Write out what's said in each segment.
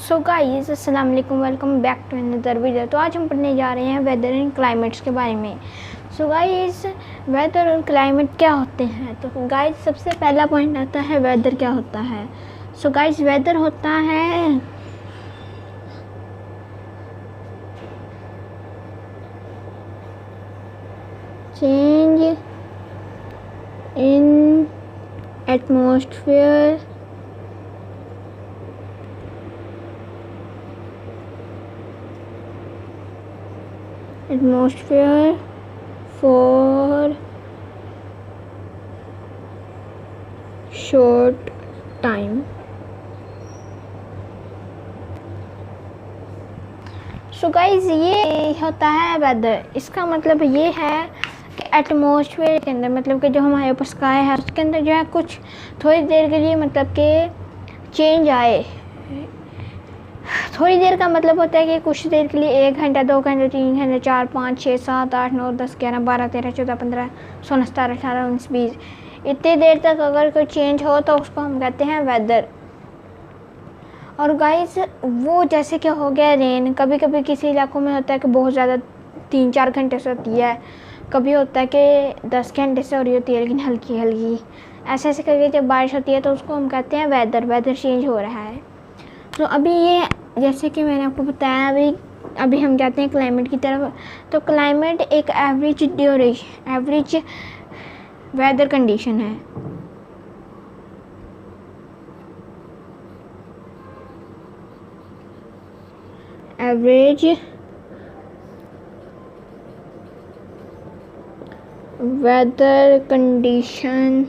सो guys अस्सलाम वालेकुम, welcome back to another video. तो आज हम पढ़ने जा रहे हैं वेदर एंड क्लाइमेट्स के बारे में। सो गाइस वेदर और क्लाइमेट क्या होते हैं। तो गाइस सबसे पहला पॉइंट आता है वेदर क्या होता है। सो गाइस वेदर होता है change in atmosphere for short time। So guys ये होता है वेदर। इसका मतलब ये है कि एटमॉस्फेयर के अंदर, मतलब कि जो हमारे ऊपर स्काई है उसके अंदर जो है कुछ थोड़ी देर के लिए मतलब कि चेंज आए। थोड़ी देर का मतलब होता है कि कुछ देर के लिए 1 घंटा 2 घंटे 3 घंटे 4 5 6 7 8 9 10 11 12 13 14 15 16 17 18 19 20 इतनी देर तक अगर कोई चेंज हो तो उसको हम कहते हैं वेदर। और गाइस वो जैसे कि हो गया रेन, कभी कभी किसी इलाकों में होता है कि बहुत ज़्यादा 3-4 घंटे से होती है, कभी होता है कि 10 घंटे से हो रही होती है लेकिन हल्की हल्की। ऐसे ऐसे करके जब बारिश होती है तो उसको हम कहते हैं वेदर चेंज हो रहा है। तो अभी ये जैसे कि मैंने आपको बताया, अभी हम जाते हैं क्लाइमेट की तरफ। तो क्लाइमेट एक एवरेज वेदर कंडीशन है। Average weather condition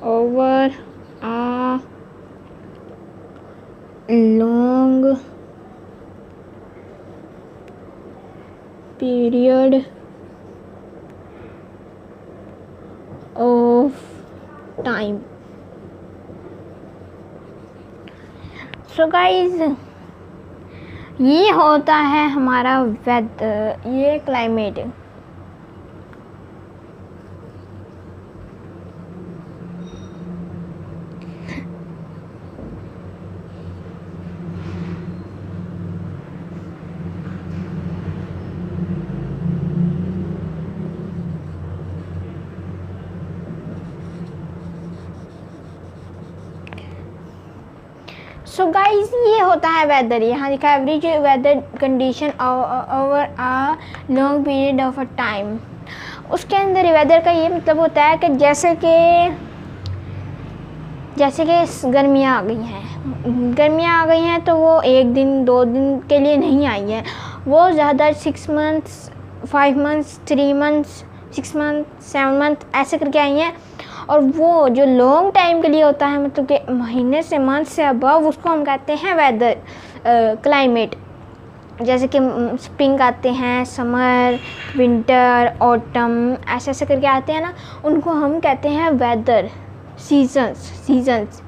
over a long period of time। So guys ये होता है हमारा वेदर, ये क्लाइमेट। सो गाइज ये होता है वेदर। यहाँ लिखा है average weather condition over a long period of a time. उसके अंदर वेदर का ये मतलब होता है कि जैसे कि गर्मियाँ आ गई हैं तो वो 1 दिन 2 दिन के लिए नहीं आई है, वो ज़्यादा 6 months 5 months 3 months 6 month 7 month ऐसे करके आई हैं। और वो जो लॉन्ग टाइम के लिए होता है, मतलब कि महीने से मंथ से अबव, उसको हम कहते हैं वेदर क्लाइमेट। जैसे कि स्प्रिंग आते हैं, समर, विंटर, ऑटम, ऐसे ऐसे करके आते हैं ना, उनको हम कहते हैं वेदर सीजन्स।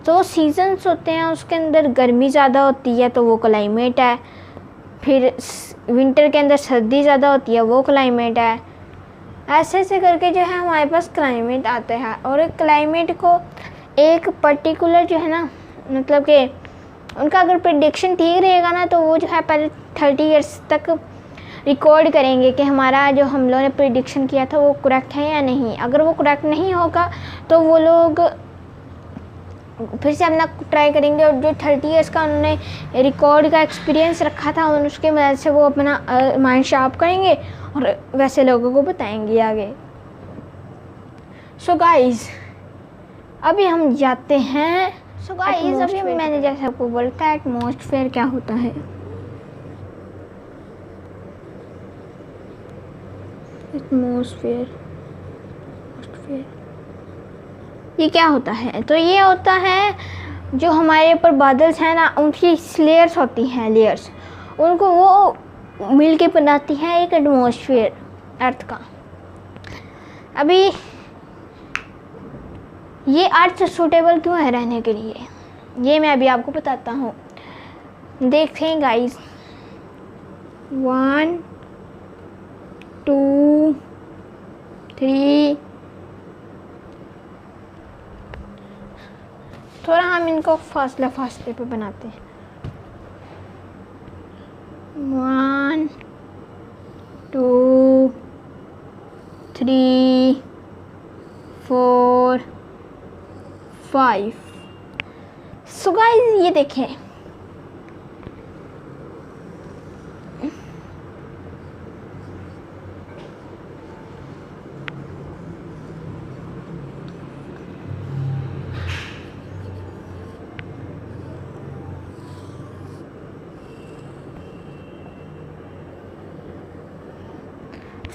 तो सीजन्स होते हैं, उसके अंदर गर्मी ज़्यादा होती है तो वो क्लाइमेट है। फिर विंटर के अंदर सर्दी ज़्यादा होती है, वो क्लाइमेट है। ऐसे ऐसे करके जो है हमारे पास क्लाइमेट आते हैं। और एक क्लाइमेट को एक पर्टिकुलर जो है ना, मतलब कि उनका अगर प्रेडिक्शन ठीक रहेगा ना तो वो जो है पहले 30 ईयर्स तक रिकॉर्ड करेंगे कि हमारा जो हम लोगों ने प्रेडिक्शन किया था वो करेक्ट है या नहीं। अगर वो करेक्ट नहीं होगा तो वो लोग फिर से अपना ट्राई करेंगे, और जो 30 ईयर्स का उन्होंने रिकॉर्ड का एक्सपीरियंस रखा था उसके मदद से वो अपना माइंड शार्प करेंगे और वैसे लोगों को बताएंगे आगे। सो गाइस अभी हम जाते हैं। सो गाइस अभी मैंने जैसे आपको बोला था एटमॉस्फेयर क्या होता है। एटमॉस्फेयर ये क्या होता है। तो ये होता है जो हमारे ऊपर बादल्स हैं ना, उनकी लेयर्स होती हैं, लेयर्स, उनको वो मिल के बनाती है एक एटमॉस्फेयर अर्थ का। अभी ये अर्थ सूटेबल क्यों है रहने के लिए, ये मैं अभी आपको बताता हूँ। देखते हैं गाइस, 1 2 3, थोड़ा हम इनको फासले पे बनाते हैं। 1 2 3 4 5। सो गाइस ये देखें,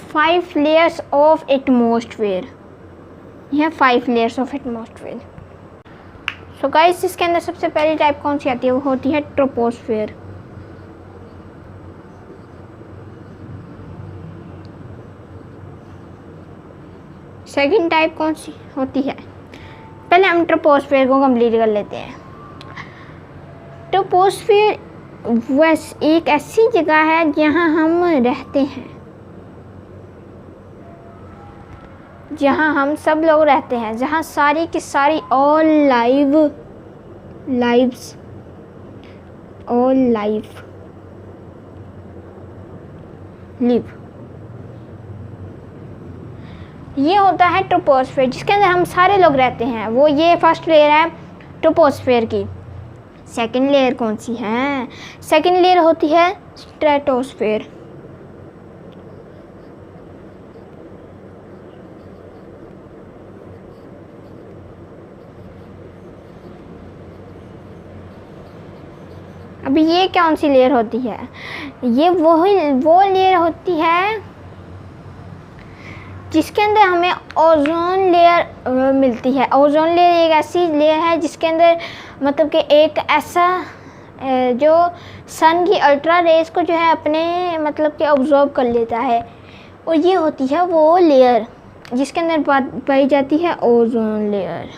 फाइव लेयर्स ऑफ एटमॉस्फेयर। यह 5 layers of atmosphere. So guys इसके अंदर सबसे पहली टाइप कौन सी आती है? वो होती है ट्रोपोस्फेयर। सेकंड टाइप कौन सी होती है? पहले हम ट्रोपोस्फेयर को कंप्लीट कर लेते हैं। ट्रोपोस्फेयर एक ऐसी जगह है जहां हम रहते हैं, जहां हम सब लोग रहते हैं, जहां सारी की सारी ऑल लाइफ लिव। ये होता है ट्रोपोस्फेयर, जिसके अंदर हम सारे लोग रहते हैं। वो ये फर्स्ट लेयर है ट्रोपोस्फेयर की। सेकंड लेयर कौन सी है? सेकंड लेयर होती है स्ट्रेटोस्फेयर। अभी ये कौन सी लेयर होती है? ये वो लेयर होती है जिसके अंदर हमें ओजोन लेयर मिलती है। ओजोन लेयर एक ऐसी लेयर है जिसके अंदर मतलब कि एक ऐसा जो सन की अल्ट्रा रेस को जो है अपने मतलब कि ऑब्जॉर्व कर लेता है, और ये होती है वो लेयर जिसके अंदर पाई जाती है ओजोन लेयर।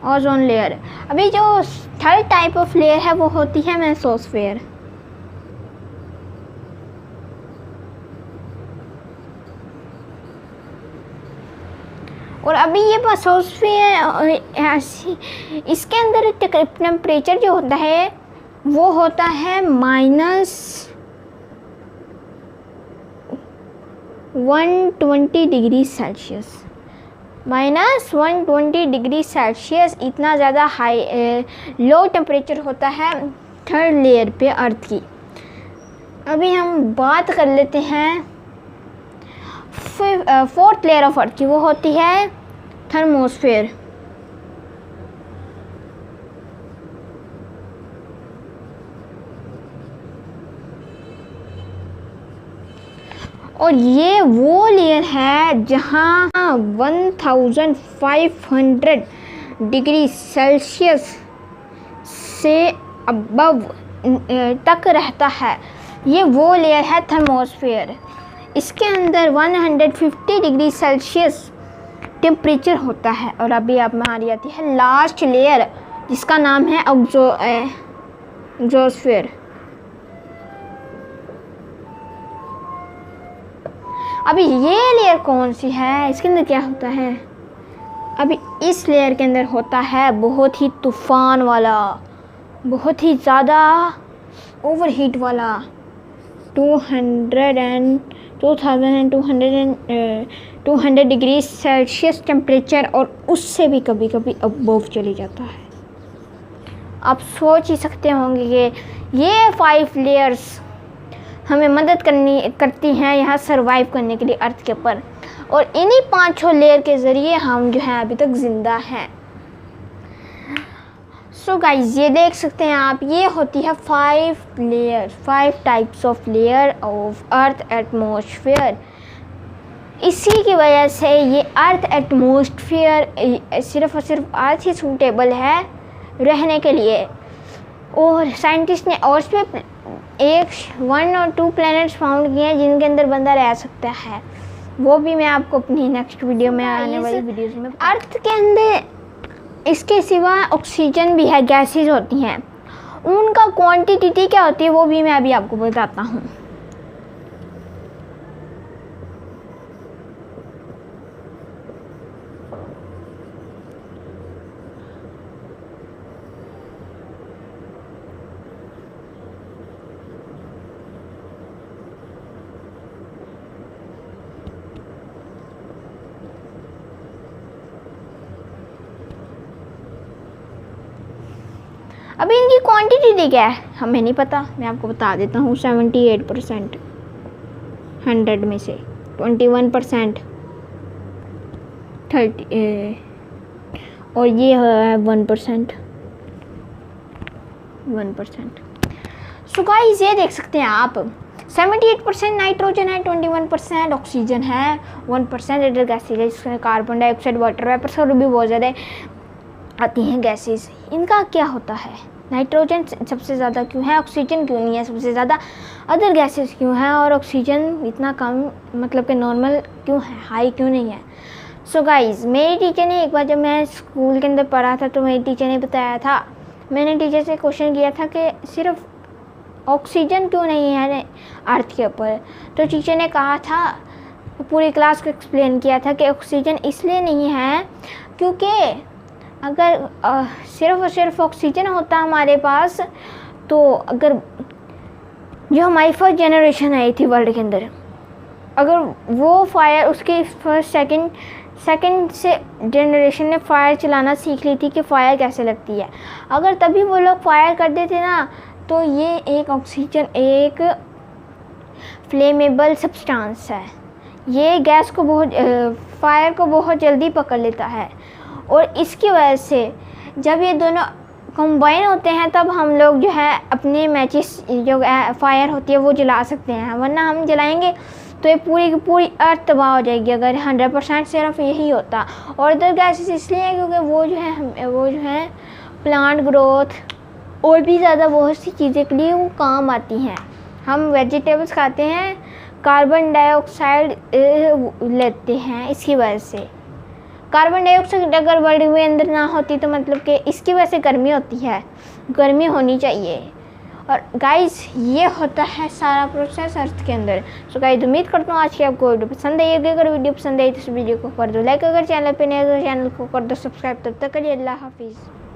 Ozone layer. अभी जो थर्ड टाइप ऑफ लेयर है वो होती है मेसोस्फेयर। और अभी ये मेसोस्फेयर इसके अंदर टेम्परेचर जो होता है वो होता है -120 डिग्री सेल्सियस। -120 डिग्री सेल्सियस इतना ज़्यादा लो टेम्परेचर होता है थर्ड लेयर पे अर्थ की। अभी हम बात कर लेते हैं फोर्थ लेयर ऑफ अर्थ की। वो होती है थर्मोस्फेयर। और ये वो लेयर है जहाँ 1500 डिग्री सेल्सियस से अबव तक रहता है। ये वो लेयर है थर्मोस्फेयर। इसके अंदर 150 डिग्री सेल्सियस टेम्परेचर होता है। और अभी अब हमारी आती है लास्ट लेयर जिसका नाम है एक्सोस्फेयर। अभी ये लेयर कौन सी है? इसके अंदर क्या होता है? अभी इस लेयर के अंदर होता है बहुत ही तूफान वाला, बहुत ही ज़्यादा ओवरहीट वाला 200 डिग्री सेल्सियस टेम्परेचर, और उससे भी कभी कभी अबव चली जाता है। आप सोच ही सकते होंगे कि ये 5 लेयर्स हमें मदद करती हैं यहाँ सरवाइव करने के लिए अर्थ के ऊपर, और इन्हीं 5 लेयर के ज़रिए हम जो है अभी तक ज़िंदा हैं। सो गाइस ये देख सकते हैं आप, ये होती है 5 types of layer of earth atmosphere. इसी की वजह से ये अर्थ एटमॉस्फेयर सिर्फ और सिर्फ अर्थ ही सूटेबल है रहने के लिए। और साइंटिस्ट ने और भी 1 और 2 प्लैनेट्स फाउंड किए हैं जिनके अंदर बंदा रह सकता है। वो भी मैं आपको अपनी नेक्स्ट वीडियो में आने वाली वीडियोस में। अर्थ के अंदर इसके सिवा ऑक्सीजन भी है, गैसेज होती हैं, उनका क्वांटिटी क्या होती है वो भी मैं अभी आपको बताता हूँ। अभी इनकी क्वांटिटी क्या है हमें नहीं पता, मैं आपको बता देता हूँ। 78% 100 में से 21% 30 और ये है 1%। सो गाइस ये देख सकते हैं आप, 78% नाइट्रोजन है, 21% ऑक्सीजन है, 1% अदर गैसेज है जिसमें कार्बन डाइऑक्साइड, वाटर वेपर और भी बहुत ज़्यादा आती हैं गैसेस। इनका क्या होता है, नाइट्रोजन सबसे ज़्यादा क्यों है, ऑक्सीजन क्यों नहीं है सबसे ज़्यादा, अदर गैसेस क्यों है, और ऑक्सीजन इतना कम मतलब कि नॉर्मल क्यों है, हाई क्यों नहीं है। सो गाइस मेरी टीचर ने एक बार जब मैं स्कूल के अंदर पढ़ा था तो मेरी टीचर ने बताया था, मैंने टीचर से क्वेश्चन किया था कि सिर्फ ऑक्सीजन क्यों नहीं है अर्थ के ऊपर, तो टीचर ने कहा था, पूरी क्लास को एक्सप्लेन किया था कि ऑक्सीजन इसलिए नहीं है क्योंकि अगर सिर्फ और सिर्फ ऑक्सीजन होता हमारे पास, तो अगर जो हमारी फर्स्ट जनरेशन आई थी वर्ल्ड के अंदर, अगर वो फायर उसके फर्स्ट सेकंड से जनरेशन ने फायर चलाना सीख ली थी कि फायर कैसे लगती है, अगर तभी वो लोग फायर कर देते ना, तो ये एक ऑक्सीजन एक फ्लेमेबल सब्सटेंस है, ये गैस को फायर को बहुत जल्दी पकड़ लेता है, और इसकी वजह से जब ये दोनों कंबाइन होते हैं तब हम लोग जो है अपने मैचेस जो फायर होती है वो जला सकते हैं, वरना हम जलाएंगे तो ये पूरी की पूरी अर्थ तबाह हो जाएगी अगर 100% सिर्फ यही होता। और इधर गैसेस इसलिए है क्योंकि वो जो है प्लांट ग्रोथ और भी ज़्यादा बहुत सी चीज़ें के लिए वो काम आती हैं। हम वेजिटेबल्स खाते हैं, कार्बन डाइऑक्साइड लेते हैं, इसकी वजह से कार्बन डाइऑक्साइड अगर बॉडी में अंदर ना होती तो मतलब कि इसकी वजह से गर्मी होती है, गर्मी होनी चाहिए। और गाइस ये होता है सारा प्रोसेस अर्थ के अंदर। सो गाइस उम्मीद करता हूँ आज की आपको वीडियो पसंद आई होगी। अगर वीडियो पसंद आई तो इस वीडियो को कर दो लाइक, अगर चैनल पे नए तो चैनल को कर दो सब्सक्राइब। तब तक के लिए अल्लाह हाफिज़।